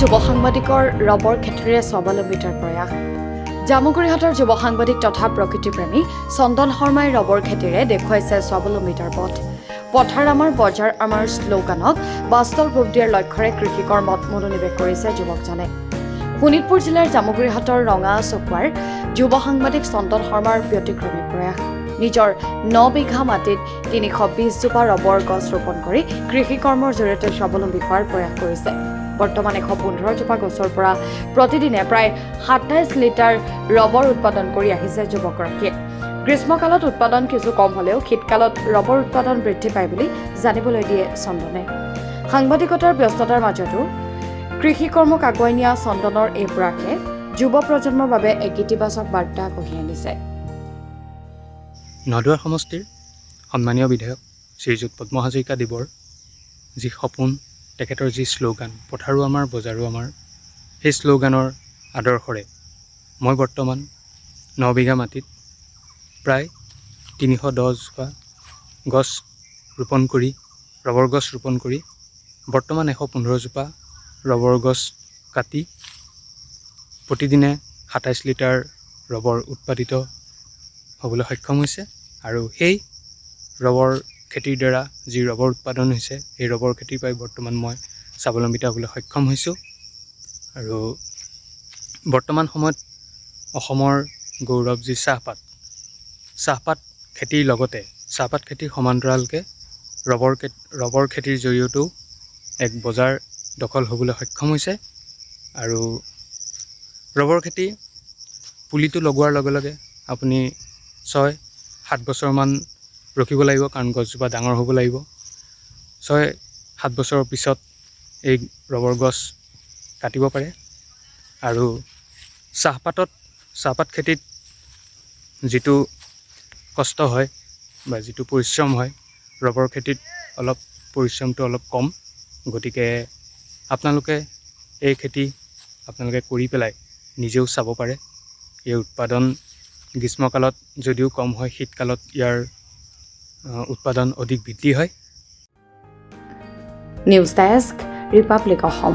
যুৱ সাংবাদিকৰ ৰবৰ খেতিৰে স্বাৱলম্বিতাৰ প্ৰয়াস জামুগুৰিহাটৰ যুৱ সাংবাদিক তথা প্ৰকৃতিপ্ৰেমী চন্দন শৰ্মাই ৰবৰ খেতিৰে দেখুৱাইছে স্বাৱলম্বিতাৰ পথ পথাৰ আমাৰ বজাৰ আমাৰ শ্লোগানক বাস্তৱ ৰূপ দিয়াৰ লক্ষ্যৰে কৃষি কৰ্মত মনোনিৱেশ কৰিছে যুৱকজনে শোণিতপুৰ জিলাৰ জামুগুৰিহাটৰ ৰঙা চকুৱাৰ যুৱ সাংবাদিক চন্দন শৰ্মাৰ ব্যতিক্ৰমী প্ৰয়াস নিজৰ 9 বিঘা মাটিত 320 জোপা ৰবৰ গছ ৰোপণ কৰি কৃষি কৰ্মৰ জৰিয়তে স্বাৱলম্বী হোৱাৰ প্ৰয়াস কৰিছে বৰ্তমান 115 জোপা গছৰ পৰা প্ৰতিদিনে প্ৰায় 27 লিটাৰ ৰবৰ উৎপাদন কৰি আহিছে যুৱকগৰাকীয়ে গ্ৰীষ্মকালত উৎপাদন কিছু কম হ'লেও শীতকালত ৰবৰ উৎপাদন বৃদ্ধি পায় বুলি জানিবলৈ দিয়ে চন্দনে সাংবাদিকতাৰ ব্যস্ততাৰ মাজতো কৃষি কৰ্মক আগুৱাই নিয়া চন্দনৰ এই প্ৰয়াসে যুৱ প্ৰজন্মৰ বাবে এক ইতিবাচক বাৰ্তা কঢ়িয়াই আনিছে নদুৱাৰ সমষ্টিৰ সন্মানীয় বিধায়ক শ্ৰীযুত পদ্ম হাজৰিকা দেৱৰ যি সপোন তেখেতৰ যি শ্লোগান পথাৰো আমাৰ বজাৰো আমাৰ সেই শ্লোগানৰ আদৰ্শৰে মই বৰ্তমান 9 বিঘা মাটিত প্ৰায় 310 জোপা গছ ৰোপণ কৰি ৰবৰ গছ ৰোপণ কৰি বৰ্তমান 115 জোপা ৰবৰ গছ কাটি প্ৰতিদিনে 27 লিটাৰ ৰবৰ উৎপাদিত হ'বলৈ সক্ষম হৈছে আৰু সেই ৰবৰ খেতিৰ দ্বাৰা যি ৰবৰ উৎপাদন হৈছে সেই ৰবৰ খেতিৰ পৰাই বৰ্তমান মই স্বাৱলম্বিত হ'বলৈ সক্ষম হৈছোঁ আৰু বৰ্তমান সময়ত অসমৰ গৌৰৱ যি চাহপাত খেতিৰ লগতে চাহপাত খেতিৰ সমান্তৰালকৈ ৰবৰ খেতিৰ জৰিয়তেও এক বজাৰ দখল হ'বলৈ সক্ষম হৈছে আৰু ৰবৰ খেতি পুলিটো লগোৱাৰ লগে লগে আপুনি 6-7 বছৰমান ৰখিব লাগিব কাৰণ গছজোপা ডাঙৰ হ'ব লাগিব 6-7 বছৰৰ পিছত এই ৰবৰ গছ কাটিব পাৰে আৰু চাহপাত খেতিত যিটো কষ্ট হয় বা যিটো পৰিশ্ৰম হয় ৰবৰ খেতিত অলপ পৰিশ্ৰমটো অলপ কম গতিকে আপোনালোকে এই খেতি আপোনালোকে কৰি পেলাই নিজেও চাব পাৰে এই উৎপাদন গ্ৰীষ্মকালত যদিও কম হয় শীতকালত ইয়াৰ উৎপাদন অধিক বৃদ্ধি হয় নিউজ ডেস্ক ৰিপাব্লিক অসম